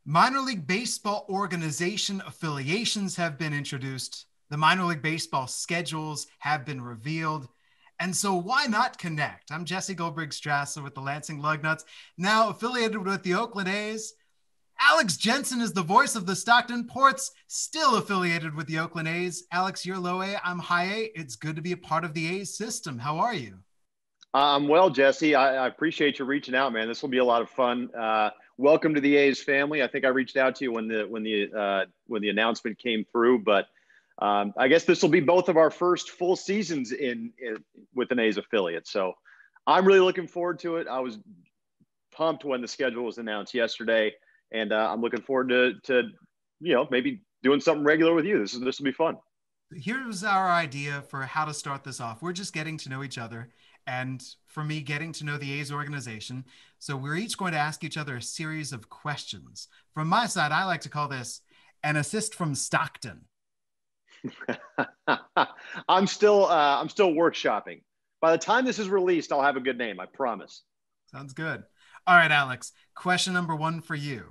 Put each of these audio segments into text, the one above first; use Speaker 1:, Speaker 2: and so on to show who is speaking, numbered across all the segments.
Speaker 1: Minor League Baseball organization affiliations have been introduced. The minor league baseball schedules have been revealed. And so why not connect? I'm Jesse Goldberg-Strassler with the Lansing Lugnuts, now affiliated with the Oakland A's. Alex Jensen is the voice of the Stockton Ports, still affiliated with the Oakland A's. Alex, you're low A, I'm high A. It's good to be a part of the A's system. How are you?
Speaker 2: I'm well, Jesse. I appreciate you reaching out, man. This will be a lot of fun. Welcome to the A's family. I think I reached out to you when the announcement came through, but I guess this will be both of our first full seasons in with an A's affiliate. So I'm really looking forward to it. I was pumped when the schedule was announced yesterday, and I'm looking forward to maybe doing something regular with you. This will be fun.
Speaker 1: Here's our idea for how to start this off. We're just getting to know each other, and for me, getting to know the A's organization. So we're each going to ask each other a series of questions. From my side, I like to call this an assist from Stockton.
Speaker 2: I'm still workshopping. By the time this is released, I'll have a good name. I promise.
Speaker 1: Sounds good. All right, Alex. Question number one for you.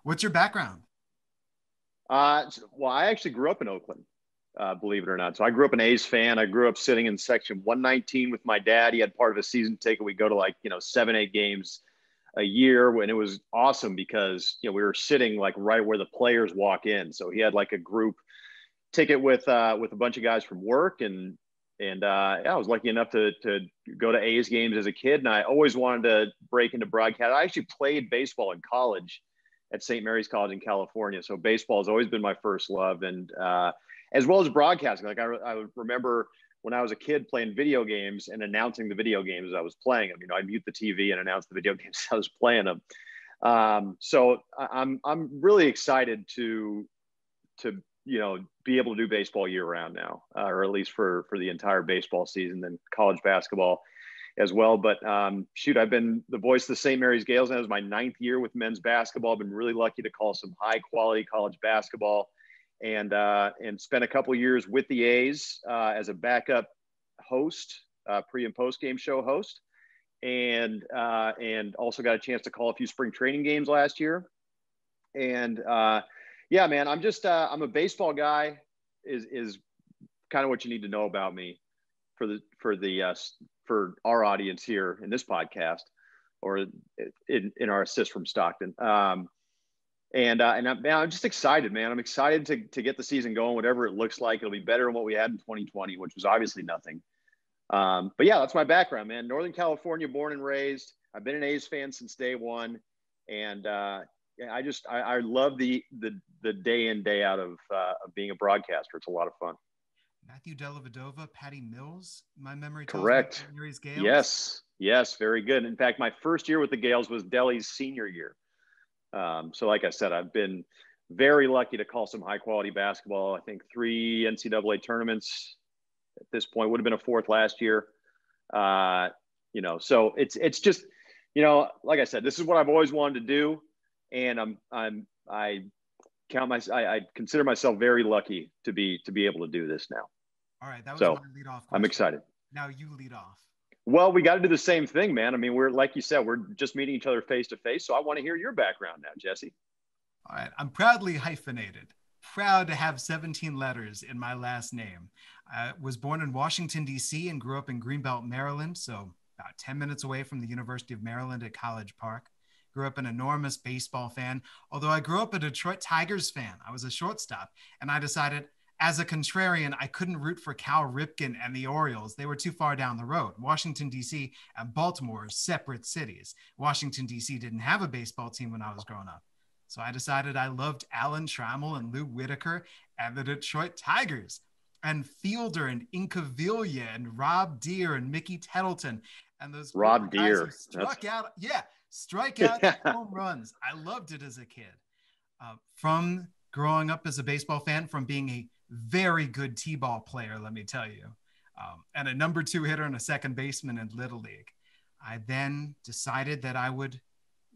Speaker 1: What's your background?
Speaker 2: Well, I actually grew up in Oakland, believe it or not. So I grew up an A's fan. I grew up sitting in section 119 with my dad. He had part of a season ticket. We go to 7, 8 games a year, when it was awesome because we were sitting like right where the players walk in. So he had like a group ticket with a bunch of guys from work, and yeah, I was lucky enough to go to A's games as a kid, and I always wanted to break into broadcast. I actually played baseball in college at St. Mary's College in California, so baseball has always been my first love, and as well as broadcasting. Like I remember when I was a kid playing video games and announcing the video games I was playing them. I'd mute the TV and announce the video games I was playing them. So I'm really excited to be able to do baseball year round now, or at least for the entire baseball season, and college basketball as well. But shoot, I've been the voice of the St. Mary's Gales. That was my 9th year with men's basketball. I've been really lucky to call some high quality college basketball, and spent a couple years with the A's as a backup host, pre and post game show host, and also got a chance to call a few spring training games last year. And yeah, man, I'm a baseball guy. Is kind of what you need to know about me for our audience here in this podcast, or in our assist from Stockton. I'm just excited, man. I'm excited to get the season going, whatever it looks like. It'll be better than what we had in 2020, which was obviously nothing. But yeah, that's my background, man. Northern California, born and raised. I've been an A's fan since day one, and I love the day in, day out of being a broadcaster. It's a lot of fun.
Speaker 1: Matthew Dellavedova, Patty Mills. My memory tells
Speaker 2: Correct.
Speaker 1: me Mary's Gales.
Speaker 2: Yes, very good. In fact, my first year with the Gales was Deli's senior year. So like I said, I've been very lucky to call some high quality basketball. I think 3 NCAA tournaments at this point, would have been a 4th last year. So it's just, like I said, this is what I've always wanted to do. And I consider myself very lucky to be able to do this now.
Speaker 1: All right. That was
Speaker 2: So
Speaker 1: my lead off question.
Speaker 2: I'm excited.
Speaker 1: Now you lead off.
Speaker 2: Well, we got to do the same thing, man. I mean, we're, like you said, we're just meeting each other face to face. So I want to hear your background now, Jesse.
Speaker 1: All right. I'm proudly hyphenated. Proud to have 17 letters in my last name. I was born in Washington, D.C. and grew up in Greenbelt, Maryland. So about 10 minutes away from the University of Maryland at College Park. Grew up an enormous baseball fan. Although I grew up a Detroit Tigers fan. I was a shortstop. And I decided, as a contrarian, I couldn't root for Cal Ripken and the Orioles. They were too far down the road. Washington, D.C. and Baltimore are separate cities. Washington, D.C. didn't have a baseball team when I was growing up. So I decided I loved Alan Trammell and Lou Whitaker and the Detroit Tigers, and Fielder and Incaviglia and Rob Deere and Mickey Tettleton. And those
Speaker 2: Rob Deere
Speaker 1: strike out home runs. I loved it as a kid. From growing up as a baseball fan, from being a very good T-ball player, let me tell you, and a number 2 hitter and a second baseman in Little League. I then decided that I would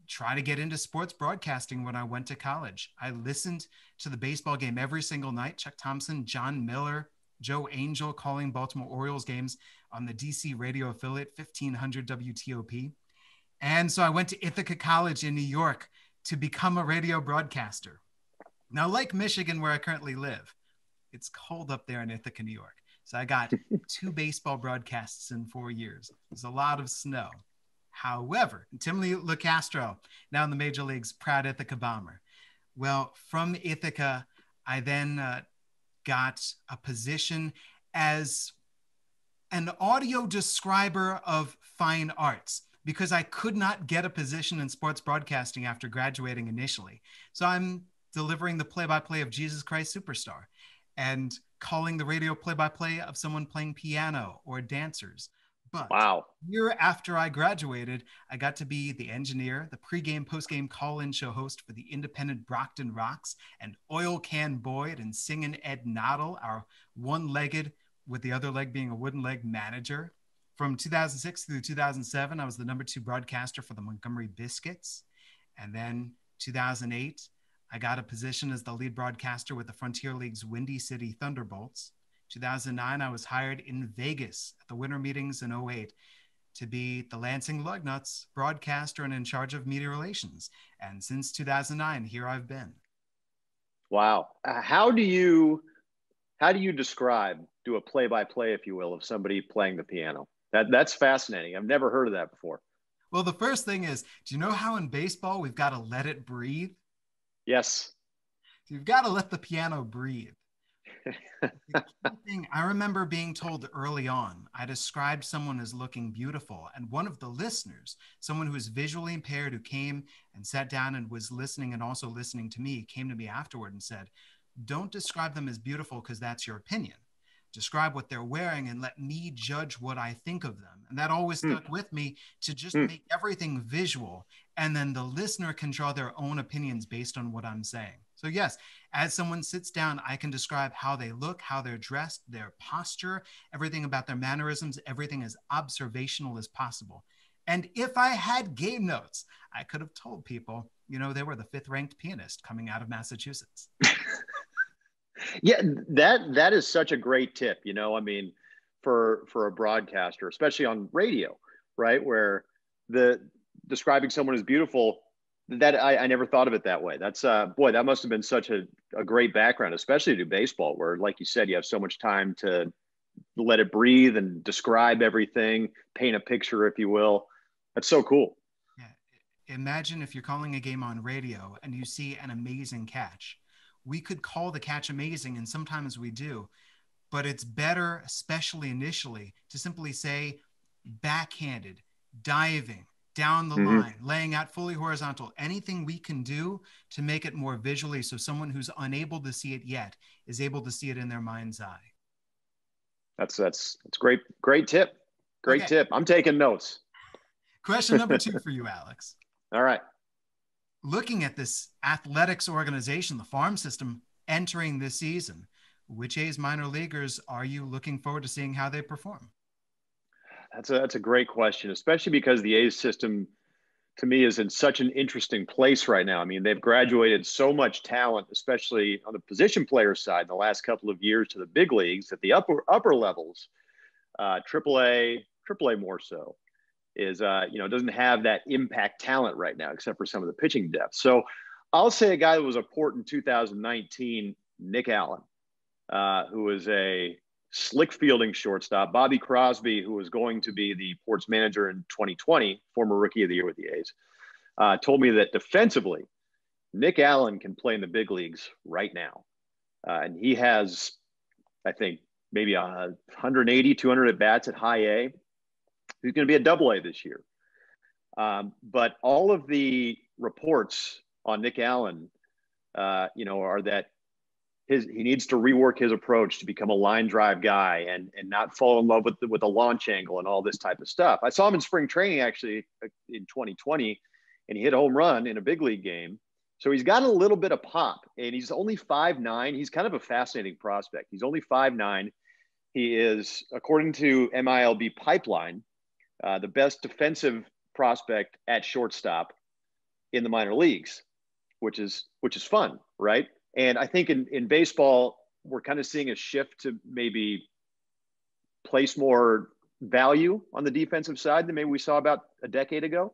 Speaker 1: try to get into sports broadcasting when I went to college. I listened to the baseball game every single night. Chuck Thompson, John Miller, Joe Angel calling Baltimore Orioles games on the DC radio affiliate 1500 WTOP. And so I went to Ithaca College in New York to become a radio broadcaster. Now, like Michigan, where I currently live, it's cold up there in Ithaca, New York. So I got 2 baseball broadcasts in 4 years. There's a lot of snow. However, Tim LeCastro, now in the major leagues, proud Ithaca Bomber. Well, from Ithaca, I then got a position as an audio describer of fine arts because I could not get a position in sports broadcasting after graduating initially. So I'm delivering the play-by-play of Jesus Christ Superstar and calling the radio play-by-play of someone playing piano or dancers. But
Speaker 2: Wow.
Speaker 1: a year after I graduated, I got to be the engineer, the pregame, postgame call-in show host for the independent Brockton Rocks, and Oil Can Boyd and Singin' Ed Noddle, our one-legged, with the other leg being a wooden leg manager. From 2006 through 2007, I was the #2 broadcaster for the Montgomery Biscuits. And then 2008, I got a position as the lead broadcaster with the Frontier League's Windy City Thunderbolts. 2009, I was hired in Vegas at the winter meetings in 2008 to be the Lansing Lugnuts broadcaster and in charge of media relations. And since 2009, here I've been.
Speaker 2: Wow. How do you do a play-by-play, if you will, of somebody playing the piano? That's fascinating. I've never heard of that before.
Speaker 1: Well, the first thing is, do you know how in baseball we've got to let it breathe?
Speaker 2: Yes.
Speaker 1: You've got to let the piano breathe. The key thing, I remember being told early on, I described someone as looking beautiful. And one of the listeners, someone who was visually impaired, who came and sat down and was listening and also listening to me, came to me afterward and said, don't describe them as beautiful because that's your opinion. Describe what they're wearing and let me judge what I think of them. And that always stuck with me, to just make everything visual. And then the listener can draw their own opinions based on what I'm saying. So yes, as someone sits down, I can describe how they look, how they're dressed, their posture, everything about their mannerisms, everything as observational as possible. And if I had game notes, I could have told people, you know, they were the 5th ranked pianist coming out of Massachusetts.
Speaker 2: Yeah, that is such a great tip. You know, I mean, for a broadcaster, especially on radio, right, where the describing someone as beautiful, that I never thought of it that way. That's boy, that must have been such a great background, especially to baseball, where, like you said, you have so much time to let it breathe and describe everything, paint a picture, if you will. That's so cool.
Speaker 1: Yeah. Imagine if you're calling a game on radio and you see an amazing catch. We could call the catch amazing, and sometimes we do, but it's better, especially initially, to simply say backhanded, diving, down the line, laying out fully horizontal, anything we can do to make it more visually so someone who's unable to see it yet is able to see it in their mind's eye.
Speaker 2: That's great. Great tip. Great tip. I'm taking notes.
Speaker 1: Question number 2 for you, Alex.
Speaker 2: All right.
Speaker 1: Looking at this athletics organization, the farm system entering this season, which A's minor leaguers are you looking forward to seeing how they perform?
Speaker 2: That's a great question, especially because the A's system, to me, is in such an interesting place right now. I mean, they've graduated so much talent, especially on the position player side, in the last couple of years to the big leagues at the upper levels, AAA more so, is doesn't have that impact talent right now, except for some of the pitching depth. So I'll say a guy that was a port in 2019, Nick Allen, who was a slick fielding shortstop. Bobby Crosby, who was going to be the Ports manager in 2020, former Rookie of the Year with the A's, told me that defensively, Nick Allen can play in the big leagues right now. And he has, I think, maybe 180, 200 at bats at high A. He's going to be a double A this year. But all of the reports on Nick Allen, are that he needs to rework his approach to become a line drive guy and not fall in love with the launch angle and all this type of stuff. I saw him in spring training actually in 2020, and he hit a home run in a big league game. So he's got a little bit of pop, and he's only 5'9". He's kind of a fascinating prospect. He's only 5'9". He is, according to MILB Pipeline, the best defensive prospect at shortstop in the minor leagues, which is fun, right? And I think in baseball, we're kind of seeing a shift to maybe place more value on the defensive side than maybe we saw about a decade ago.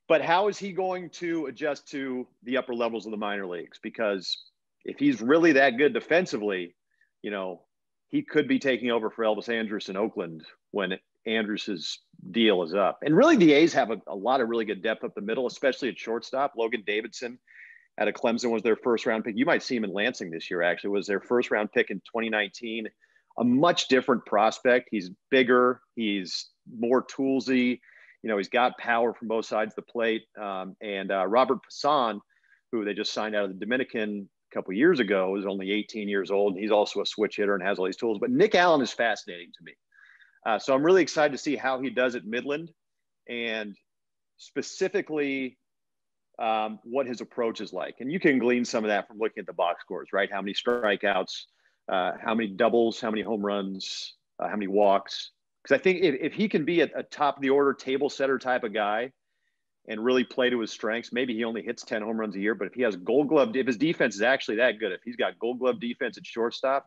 Speaker 2: But how is he going to adjust to the upper levels of the minor leagues? Because if he's really that good defensively, you know, he could be taking over for Elvis Andrus in Oakland when Andrus's deal is up. And really, the A's have a lot of really good depth up the middle, especially at shortstop. Logan Davidson out of Clemson was their first round pick. You might see him in Lansing this year, actually, was their first round pick in 2019. A much different prospect. He's bigger. He's more toolsy. You know, he's got power from both sides of the plate. And Robert Passan, who they just signed out of the Dominican a couple of years ago, is only 18 years old. And he's also a switch hitter and has all these tools. But Nick Allen is fascinating to me. So I'm really excited to see how he does at Midland, and specifically what his approach is like. And you can glean some of that from looking at the box scores, right? How many strikeouts, how many doubles, how many home runs, how many walks. Because I think if he can be a top of the order table setter type of guy and really play to his strengths, maybe he only hits 10 home runs a year. But if he has Gold Glove, if his defense is actually that good, if he's got Gold Glove defense at shortstop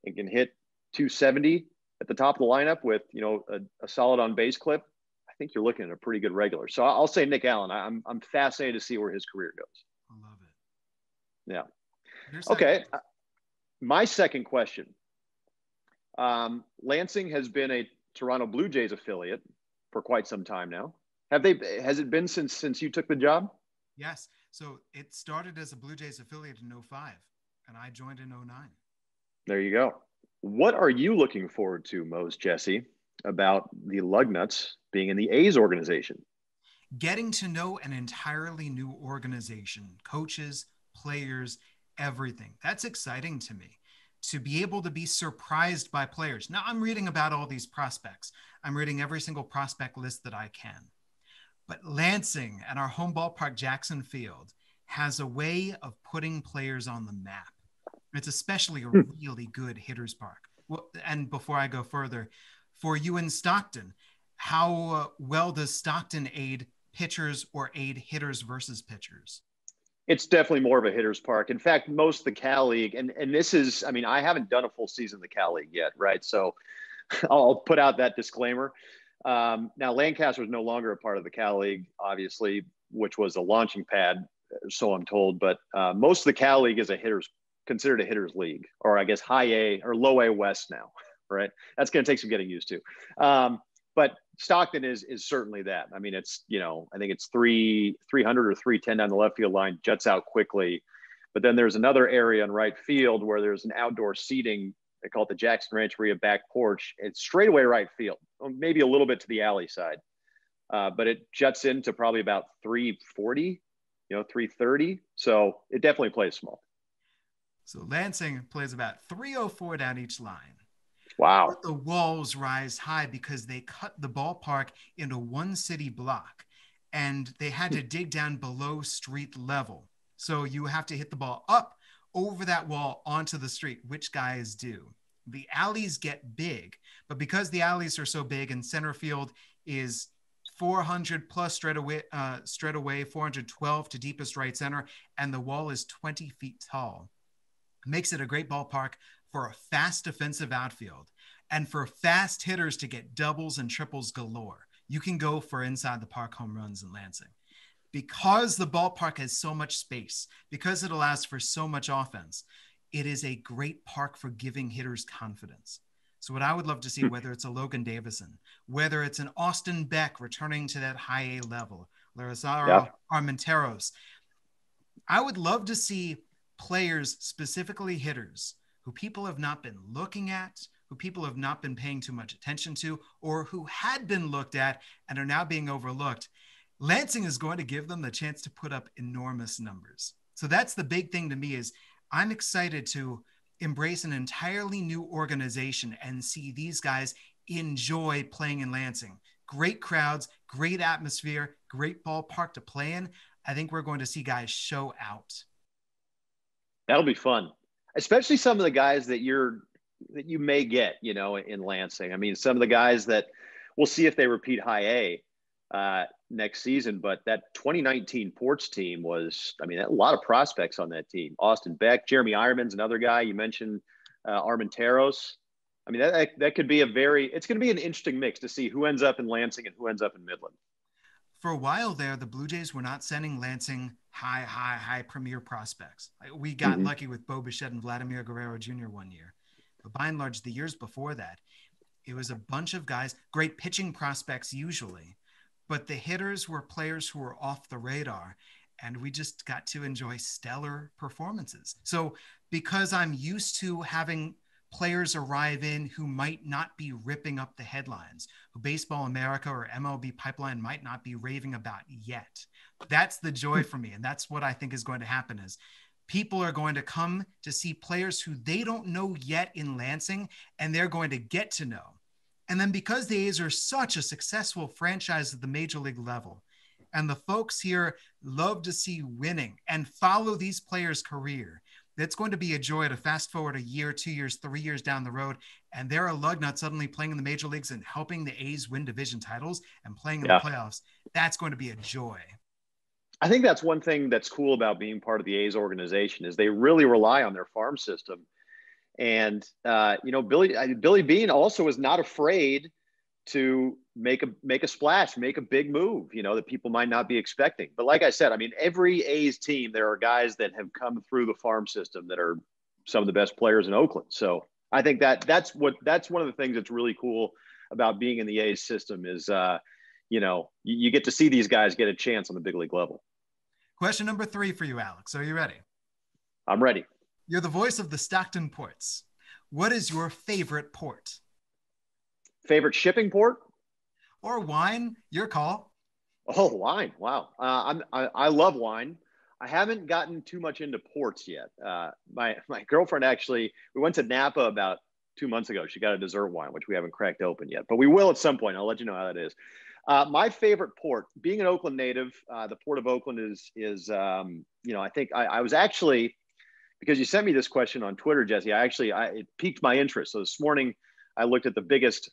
Speaker 2: and can hit 270 at the top of the lineup with, you know, a solid on base clip, I think you're looking at a pretty good regular. So I'll say Nick Allen. I'm fascinated to see where his career goes.
Speaker 1: I love it.
Speaker 2: Yeah. Okay. My second question. Lansing has been a Toronto Blue Jays affiliate for quite some time now. Has it been since you took the job?
Speaker 1: Yes. So it started as a Blue Jays affiliate in 2005, and I joined in 2009.
Speaker 2: There you go. What are you looking forward to most, Jesse, about the Lugnuts being in the A's organization?
Speaker 1: Getting to know an entirely new organization, coaches, players, everything. That's exciting to me. To be able to be surprised by players. Now, I'm reading about all these prospects. I'm reading every single prospect list that I can. But Lansing and our home ballpark, Jackson Field, has a way of putting players on the map. It's especially a really good hitter's park. Well, and before I go further, for you in Stockton, how well does Stockton aid pitchers or aid hitters versus pitchers?
Speaker 2: It's definitely more of a hitter's park. In fact, most of the Cal League, and this is, I mean, I haven't done a full season of the Cal League yet, right? So I'll put out that disclaimer. Now, Lancaster is no longer a part of the Cal League, obviously, which was a launching pad, so I'm told. But most of the Cal League is considered a hitter's league, or I guess high A or low A West now, right? That's going to take some getting used to. But Stockton is certainly that. I mean, it's, you know, I think it's 300 or 310 down the left field line, juts out quickly. But then there's another area in right field where there's an outdoor seating. They call it the Jackson Rancheria back porch. It's straightaway right field, maybe a little bit to the alley side. But it juts into probably about 340, 330. So it definitely plays small.
Speaker 1: So Lansing plays about 304 down each line.
Speaker 2: Wow.
Speaker 1: But the walls rise high because they cut the ballpark into one city block, and they had to dig down below street level. So you have to hit the ball up over that wall onto the street, which guys do. The alleys get big, but because the alleys are so big and center field is 400 plus straight away, 412 to deepest right center, and the wall is 20 feet tall, it makes it a great ballpark for a fast defensive outfield and for fast hitters to get doubles and triples galore. You can go for inside the park home runs in Lansing. Because the ballpark has so much space, because it allows for so much offense, it is a great park for giving hitters confidence. So what I would love to see, whether it's a Logan Davison, whether it's an Austin Beck returning to that high A level, Larrazaro Armenteros, I would love to see players, specifically hitters, who people have not been looking at, who people have not been paying too much attention to, or who had been looked at and are now being overlooked. Lansing is going to give them the chance to put up enormous numbers. So that's the big thing to me, is I'm excited to embrace an entirely new organization and see these guys enjoy playing in Lansing. Great crowds, great atmosphere, great ballpark to play in. I think we're going to see guys show out.
Speaker 2: That'll be fun, especially some of the guys that you may get, in Lansing. I mean, some of the guys that we'll see if they repeat high A next season, but that 2019 Ports team was, a lot of prospects on that team. Austin Beck, Jeremy Ironman's another guy. You mentioned Armenteros. I mean, that could be it's going to be an interesting mix to see who ends up in Lansing and who ends up in Midland.
Speaker 1: For a while there, the Blue Jays were not sending Lansing high premier prospects. We got
Speaker 2: Mm-hmm.
Speaker 1: lucky with Bo Bichette and Vladimir Guerrero Jr. one year. But by and large, the years before that, it was a bunch of guys, great pitching prospects usually, but the hitters were players who were off the radar. And we just got to enjoy stellar performances. So, because I'm used to having players arrive in who might not be ripping up the headlines, who Baseball America or MLB Pipeline might not be raving about yet. That's the joy for me. And that's what I think is going to happen is people are going to come to see players who they don't know yet in Lansing, and they're going to get to know. And then because the A's are such a successful franchise at the major league level, and the folks here love to see winning and follow these players' career, it's going to be a joy to fast forward a year, 2 years, 3 years down the road, and they're a lug nut suddenly playing in the major leagues and helping the A's win division titles and playing in the
Speaker 2: Yeah.
Speaker 1: playoffs. That's going to be a joy.
Speaker 2: I think that's one thing that's cool about being part of the A's organization is they really rely on their farm system. And Billy Beane also is not afraid to make a splash, make a big move, that people might not be expecting. But like I said, I mean, every A's team, there are guys that have come through the farm system that are some of the best players in Oakland. So I think that's one of the things that's really cool about being in the A's system is, you get to see these guys get a chance on the big league level.
Speaker 1: Question number 3 for you, Alex. Are you ready?
Speaker 2: I'm ready.
Speaker 1: You're the voice of the Stockton ports. What is your favorite port?
Speaker 2: Favorite shipping port?
Speaker 1: Or wine? Your call.
Speaker 2: Oh, wine. Wow. I love wine. I haven't gotten too much into ports yet. My girlfriend actually, we went to Napa about 2 months ago. She got a dessert wine, which we haven't cracked open yet, but we will at some point. I'll let you know how that is. My favorite port, being an Oakland native, the Port of Oakland is I think I was actually, because you sent me this question on Twitter, Jesse, it piqued my interest. So this morning I looked at the biggest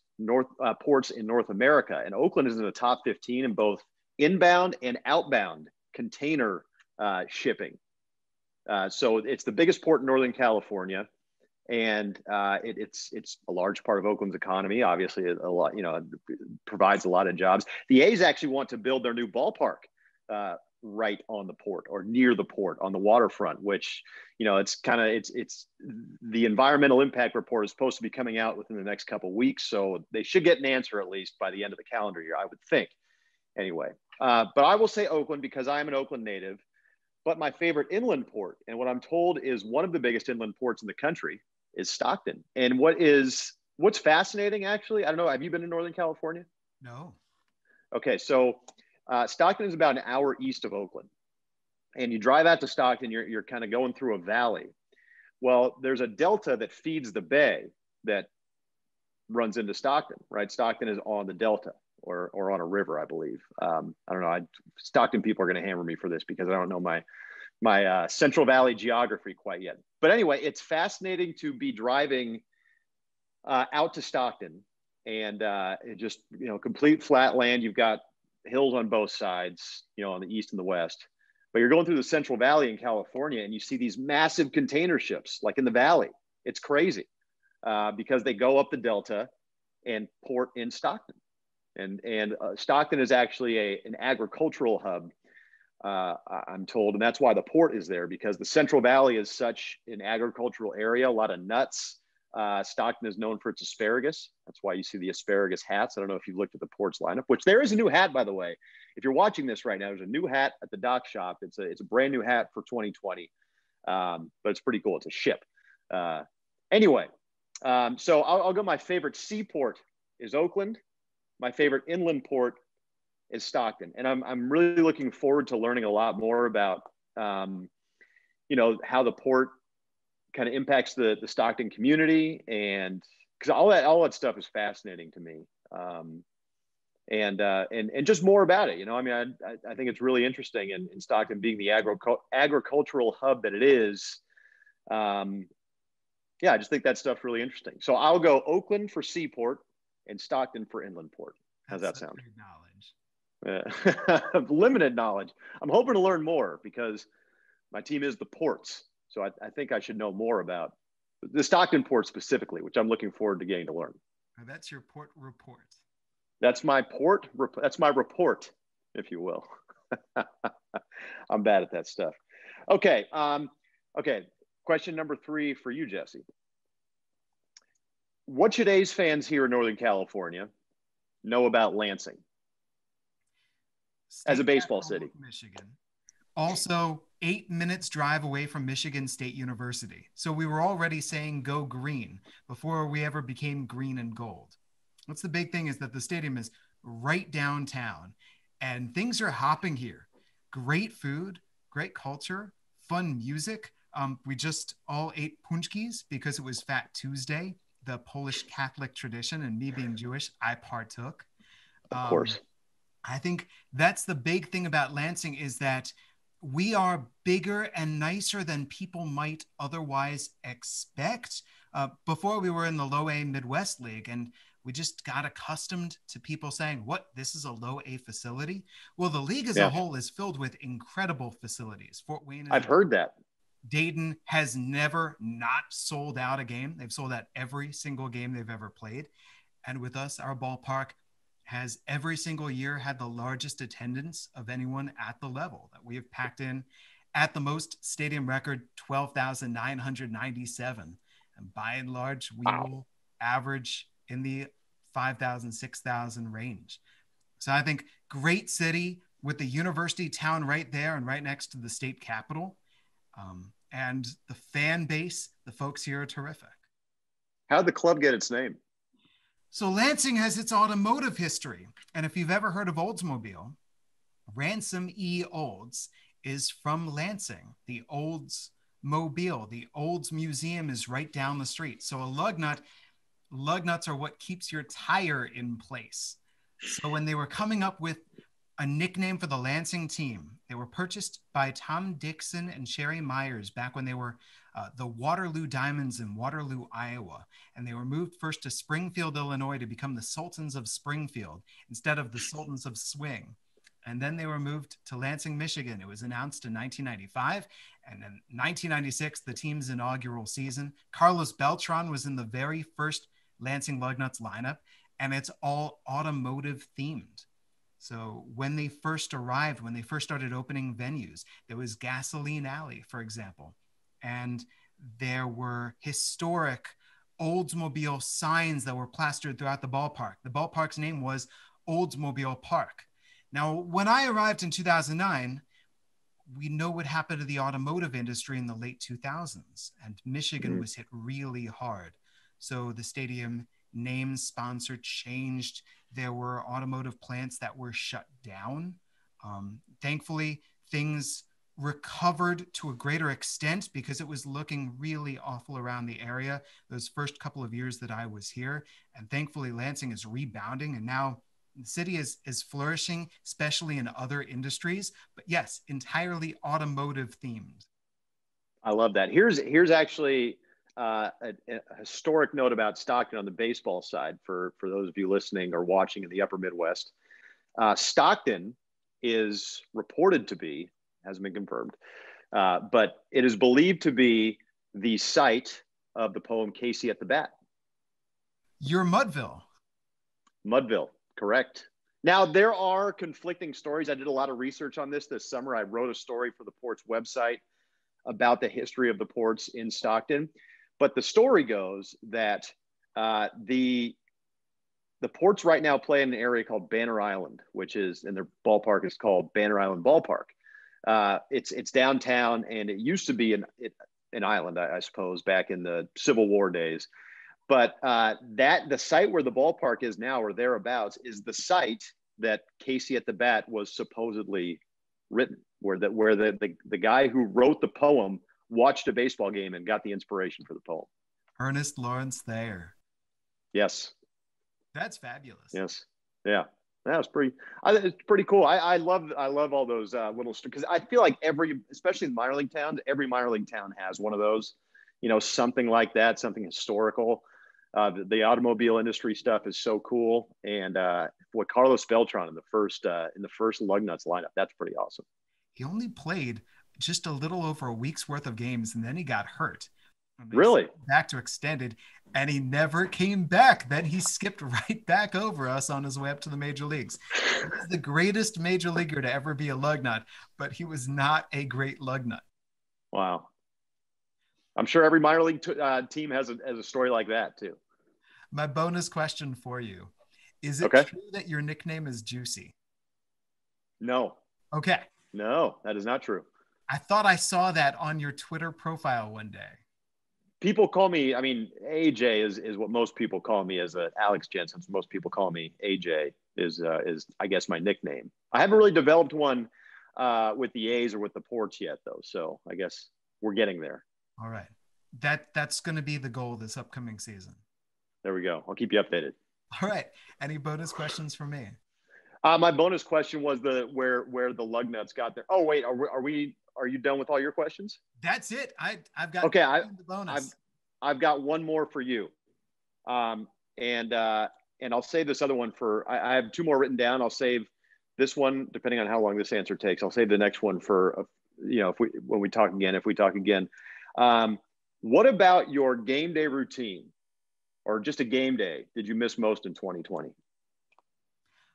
Speaker 2: ports in North America, and Oakland is in the top 15 in both inbound and outbound container shipping. So it's the biggest port in Northern California. And it's a large part of Oakland's economy. Obviously, a lot, provides a lot of jobs. The A's actually want to build their new ballpark right on the port or near the port on the waterfront, which, it's the environmental impact report is supposed to be coming out within the next couple of weeks. So they should get an answer at least by the end of the calendar year, I would think. Anyway, but I will say Oakland because I'm an Oakland native. But my favorite inland port, and what I'm told is one of the biggest inland ports in the country, is Stockton. And what's fascinating, actually, I don't know, have you been to Northern California?
Speaker 1: No.
Speaker 2: Okay, so Stockton is about an hour east of Oakland. And you drive out to Stockton, you're kind of going through a valley. Well, there's a delta that feeds the bay that runs into Stockton, right? Stockton is on the delta or on a river, I believe. I don't know. Stockton people are going to hammer me for this because I don't know my Central Valley geography quite yet. But anyway, it's fascinating to be driving out to Stockton and it just, complete flat land. You've got hills on both sides, on the east and the west. But you're going through the Central Valley in California and you see these massive container ships like in the valley. It's crazy because they go up the delta and port in Stockton. And Stockton is actually an agricultural hub, I'm told. And that's why the port is there, because the Central Valley is such an agricultural area, a lot of nuts. Stockton is known for its asparagus. That's why you see the asparagus hats. I don't know if you've looked at the port's lineup, which there is a new hat, by the way. If you're watching this right now, there's a new hat at the dock shop. It's a brand new hat for 2020, but it's pretty cool. It's a ship. Anyway, so I'll go. My favorite seaport is Oakland. My favorite inland port is Stockton. And I'm really looking forward to learning a lot more about, how the port kind of impacts the Stockton community. And because all that stuff is fascinating to me. And just more about it, I think it's really interesting in Stockton being the agricultural hub that it is. I just think that stuff's really interesting. So I'll go Oakland for seaport and Stockton for inland port. How's that sound? Knowledge. Limited knowledge. I'm hoping to learn more because my team is the ports. So I think I should know more about the Stockton port specifically, which I'm looking forward to getting to learn.
Speaker 1: That's your port report.
Speaker 2: That's my port. That's my report. if you will. I'm bad at that stuff. Okay. Okay. Question number 3 for you, Jesse. What should A's fans here in Northern California know about Lansing as a baseball city?
Speaker 1: Michigan. Also, 8 minutes drive away from Michigan State University. So we were already saying go green before we ever became green and gold. What's the big thing is that the stadium is right downtown and things are hopping here. Great food, great culture, fun music. We just all ate punchkis because it was Fat Tuesday, the Polish Catholic tradition, and me being Jewish, I partook.
Speaker 2: Of course.
Speaker 1: I think that's the big thing about Lansing is that we are bigger and nicer than people might otherwise expect. Before we were in the low A Midwest League, and we just got accustomed to people saying, what, this is a low A facility? Well, the league as a whole is filled with incredible facilities. Fort Wayne,
Speaker 2: I've heard that.
Speaker 1: Dayton has never not sold out a game. They've sold out every single game they've ever played. And with us, our ballpark has every single year had the largest attendance of anyone at the level that we have packed in at the most stadium record, 12,997. And by and large, we will average in the 5,000, 6,000 range. So I think great city with the university town right there and right next to the state capitol. And the fan base, the folks here are terrific.
Speaker 2: How'd the club get its name?
Speaker 1: So Lansing has its automotive history. And if you've ever heard of Oldsmobile, Ransom E. Olds is from Lansing. The Oldsmobile, the Olds Museum is right down the street. So a lug nuts are what keeps your tire in place. So when they were coming up with a nickname for the Lansing team, they were purchased by Tom Dixon and Sherry Myers back when they were the Waterloo Diamonds in Waterloo, Iowa. And they were moved first to Springfield, Illinois to become the Sultans of Springfield instead of the Sultans of Swing. And then they were moved to Lansing, Michigan. It was announced in 1995. And in 1996, the team's inaugural season, Carlos Beltran was in the very first Lansing Lugnuts lineup, and it's all automotive themed. So when they first arrived, when they first started opening venues, there was Gasoline Alley, for example. And there were historic Oldsmobile signs that were plastered throughout the ballpark. The ballpark's name was Oldsmobile Park. Now, when I arrived in 2009, we know what happened to the automotive industry in the late 2000s, and Michigan was hit really hard. So the stadium name, sponsor changed. There were automotive plants that were shut down. Thankfully, things recovered to a greater extent because it was looking really awful around the area those first couple of years that I was here. And thankfully, Lansing is rebounding, and now the city is flourishing, especially in other industries. But yes, entirely automotive themed.
Speaker 2: I love that. Here's actually a historic note about Stockton on the baseball side for those of you listening or watching in the upper Midwest. Stockton is reported to be, hasn't been confirmed, but it is believed to be the site of the poem Casey at the Bat.
Speaker 1: You're Mudville.
Speaker 2: Mudville, correct. Now, there are conflicting stories. I did a lot of research on this summer. I wrote a story for the Port's website about the history of the Ports in Stockton. But the story goes that the Ports right now play in an area called Banner Island, which is, and their ballpark is called Banner Island Ballpark. It's downtown, and it used to be an island, I suppose, back in the Civil War days. But the site where the ballpark is now, or thereabouts, is the site that Casey at the Bat was supposedly written, where the guy who wrote the poem watched a baseball game and got the inspiration for the poem.
Speaker 1: Ernest Lawrence Thayer.
Speaker 2: Yes.
Speaker 1: That's fabulous.
Speaker 2: Yes. Yeah. It's pretty cool. I love all those little, because I feel like especially in minor league towns, every minor league town has one of those, something like that, something historical. The automobile industry stuff is so cool. And what Carlos Beltran in the first Lugnuts lineup, that's pretty awesome.
Speaker 1: He only played just a little over a week's worth of games, and then he got hurt. And they sent
Speaker 2: Really?
Speaker 1: him back to extended, and he never came back. Then he skipped right back over us on his way up to the major leagues. He's the greatest major leaguer to ever be a lug nut, but he was not a great lug nut.
Speaker 2: Wow. I'm sure every minor league team has a story like that too.
Speaker 1: My bonus question for you. Is it
Speaker 2: Okay.
Speaker 1: true that your nickname is Juicy?
Speaker 2: No,
Speaker 1: Okay.
Speaker 2: no, that is not true.
Speaker 1: I thought I saw that on your Twitter profile one day.
Speaker 2: People call me, I mean, AJ is what most people call me as Alex Jensen. So most people call me AJ is I guess my nickname. I haven't really developed one with the A's or with the Ports yet though. So I guess we're getting there.
Speaker 1: All right. That's going to be the goal this upcoming season.
Speaker 2: There we go. I'll keep you updated.
Speaker 1: All right. Any bonus questions for me?
Speaker 2: My bonus question was where the lug nuts got there. Oh wait, are you done with all your questions?
Speaker 1: That's it. I've got
Speaker 2: okay.
Speaker 1: The bonus.
Speaker 2: I've got one more for you, and I'll save this other one for. I have two more written down. I'll save this one depending on how long this answer takes. I'll save the next one for when we talk again. If we talk again, what about your game day routine, or just a game day? Did you miss most in 2020?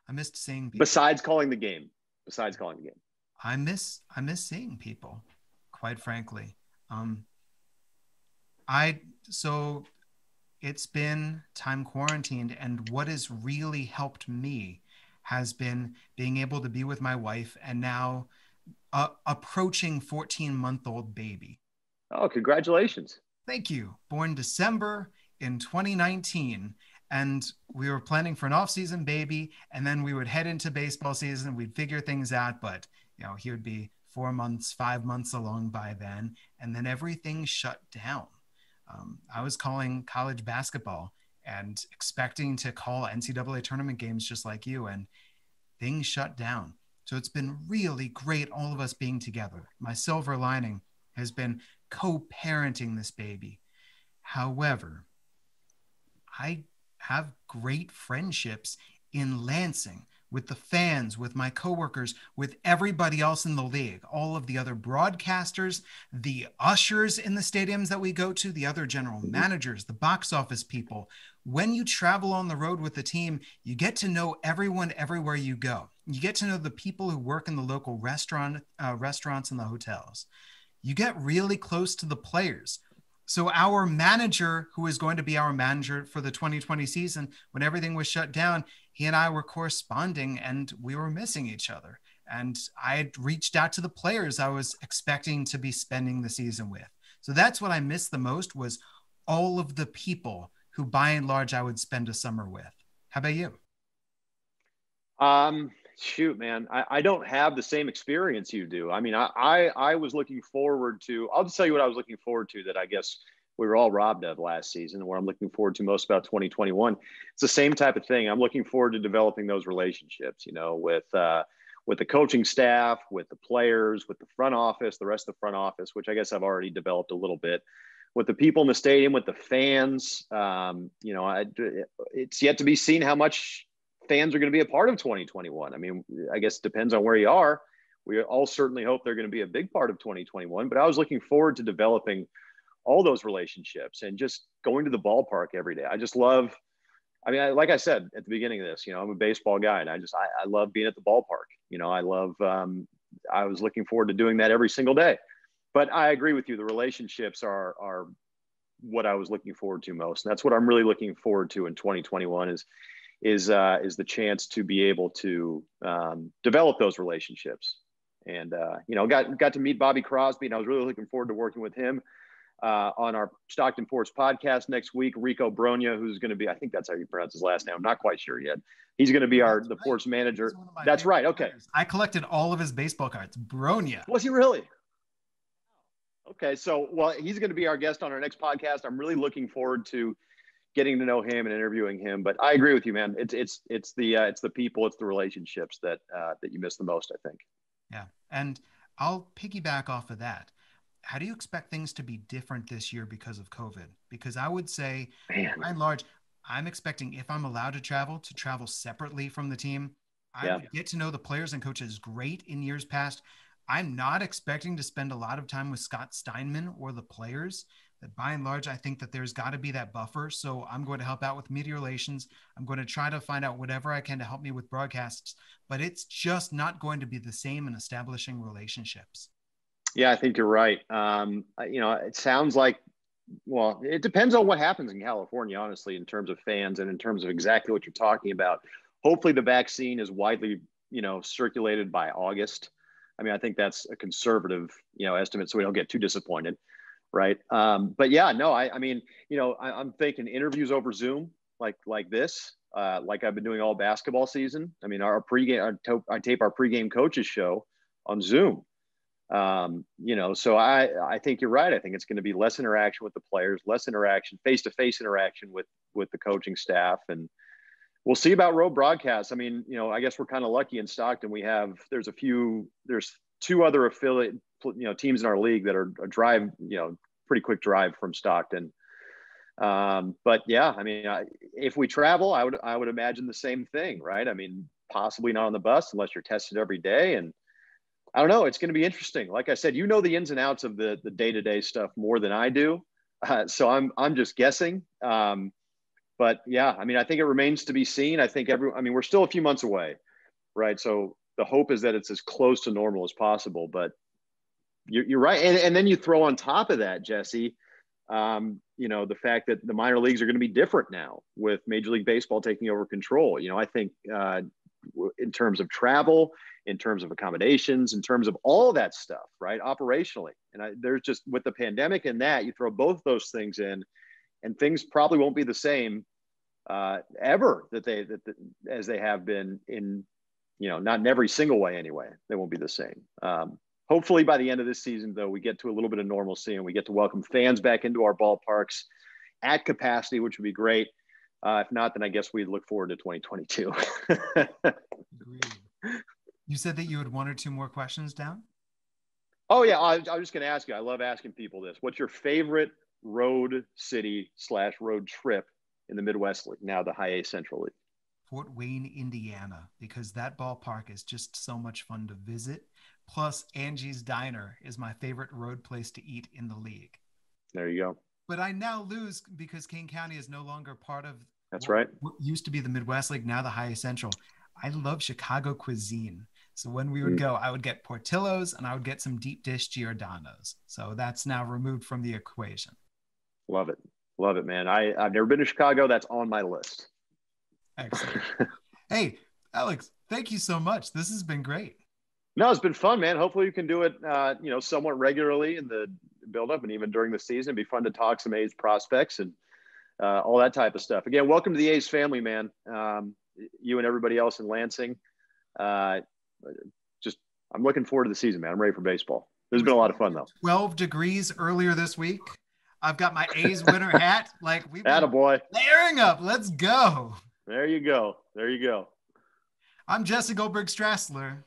Speaker 1: I missed seeing people.
Speaker 2: Besides calling the game.
Speaker 1: I miss seeing people, quite frankly. So it's been time quarantined, and what has really helped me has been being able to be with my wife and now approaching 14-month-old baby.
Speaker 2: Oh, congratulations.
Speaker 1: Thank you. Born December in 2019. And we were planning for an off-season baby, and then we would head into baseball season. We'd figure things out, but he would be 4 months, 5 months along by then, and then everything shut down. I was calling college basketball and expecting to call NCAA tournament games just like you, and things shut down. So it's been really great, all of us being together. My silver lining has been co-parenting this baby. However, I have great friendships in Lansing with the fans, with my coworkers, with everybody else in the league, all of the other broadcasters, the ushers in the stadiums that we go to, the other general managers, the box office people. When you travel on the road with the team, you get to know everyone everywhere you go. You get to know the people who work in the local restaurants and the hotels. You get really close to the players. So our manager, who is going to be our manager for the 2020 season, when everything was shut down, he and I were corresponding and we were missing each other. And I had reached out to the players I was expecting to be spending the season with. So that's what I missed the most, was all of the people who by and large I would spend a summer with. How about you?
Speaker 2: Shoot, man, I don't have the same experience you do. I mean, I was looking forward to, I'll just tell you what I was looking forward to that I guess we were all robbed of last season, where I'm looking forward to most about 2021. It's the same type of thing. I'm looking forward to developing those relationships, with the coaching staff, with the players, with the front office, the rest of the front office, which I guess I've already developed a little bit, with the people in the stadium, with the fans. It's yet to be seen how much fans are going to be a part of 2021. I mean, I guess it depends on where you are. We all certainly hope they're going to be a big part of 2021, but I was looking forward to developing all those relationships and just going to the ballpark every day. I just love, like I said at the beginning of this, I'm a baseball guy, and I love being at the ballpark. I was looking forward to doing that every single day. But I agree with you. The relationships are what I was looking forward to most. And that's what I'm really looking forward to in 2021 is the chance to be able to develop those relationships. And, got to meet Bobby Crosby, and I was really looking forward to working with him on our Stockton Ports podcast next week. Rico Bronya, who's going to be, I think that's how you pronounce his last name. I'm not quite sure yet. He's going to be the Ports manager. That's right. Okay.
Speaker 1: Players. I collected all of his baseball cards. Bronya.
Speaker 2: Was he really? Okay. So, he's going to be our guest on our next podcast. I'm really looking forward to getting to know him and interviewing him. But I agree with you, man. It's the people, it's the relationships that you miss the most, I think.
Speaker 1: Yeah. And I'll piggyback off of that. How do you expect things to be different this year because of COVID? Because I would say, by and large, I'm expecting, if I'm allowed to travel separately from the team. I would get to know the players and coaches great in years past. I'm not expecting to spend a lot of time with Scott Steinman or the players. That by and large, I think that there's got to be that buffer. So I'm going to help out with media relations. I'm going to try to find out whatever I can to help me with broadcasts, but it's just not going to be the same in establishing relationships.
Speaker 2: Yeah, I think you're right. It sounds like, well, it depends on what happens in California, honestly, in terms of fans and in terms of exactly what you're talking about. Hopefully the vaccine is widely, circulated by August. I mean, I think that's a conservative, estimate, so we don't get too disappointed. Right. But yeah, no, I mean, I'm thinking interviews over Zoom, like this, like I've been doing all basketball season. I mean, our pregame, I tape our pregame coaches show on Zoom. So I think you're right. I think it's going to be less interaction with the players, less interaction, face-to-face interaction with the coaching staff. And we'll see about road broadcasts. I mean, I guess we're kind of lucky in Stockton. There's two other affiliate, teams in our league that are a drive, pretty quick drive from Stockton. But yeah, I mean, if we travel, I would imagine the same thing, right? I mean, possibly not on the bus unless you're tested every day. And I don't know. It's going to be interesting. Like I said, the ins and outs of the day-to-day stuff more than I do. So I'm just guessing. But yeah, I mean, I think it remains to be seen. I think we're still a few months away, right? So the hope is that it's as close to normal as possible. But you're right. And then you throw on top of that, Jesse, the fact that the minor leagues are going to be different now with Major League Baseball taking over control. I think in terms of travel, in terms of accommodations, in terms of all that stuff, right? Operationally. And there's just with the pandemic and that, you throw both those things in and things probably won't be the same ever as they have been in, not in every single way anyway. They won't be the same. Hopefully by the end of this season, though, we get to a little bit of normalcy and we get to welcome fans back into our ballparks at capacity, which would be great. If not, then I guess we'd look forward to 2022.
Speaker 1: Agreed. You said that you had one or two more questions down?
Speaker 2: Oh, yeah. I was just going to ask you. I love asking people this. What's your favorite road city/road trip in the Midwest League, now the High A Central League?
Speaker 1: Fort Wayne, Indiana, because that ballpark is just so much fun to visit. Plus, Angie's Diner is my favorite road place to eat in the league.
Speaker 2: There you go.
Speaker 1: But I now lose because Kane County is no longer part of
Speaker 2: what
Speaker 1: used to be the Midwest League, now the High Central. I love Chicago cuisine. So when we would go, I would get Portillo's and I would get some deep dish Giordano's. So that's now removed from the equation.
Speaker 2: Love it. Love it, man. I've never been to Chicago. That's on my list.
Speaker 1: Excellent. Hey, Alex, thank you so much. This has been great.
Speaker 2: No, it's been fun, man. Hopefully you can do it, somewhat regularly in the build-up and even during the season. It'd be fun to talk some A's prospects and all that type of stuff. Again, welcome to the A's family, man. You and everybody else in Lansing. I'm looking forward to the season, man. I'm ready for baseball. This has been a lot of fun, though.
Speaker 1: 12 degrees earlier this week. I've got my A's winter hat. We've been layering up. Let's go.
Speaker 2: There you go. There you go.
Speaker 1: I'm Jesse Goldberg-Strassler.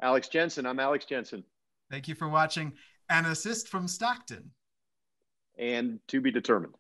Speaker 2: Alex Jensen. I'm Alex Jensen.
Speaker 1: Thank you for watching An Assist from Stockton.
Speaker 2: And to be determined.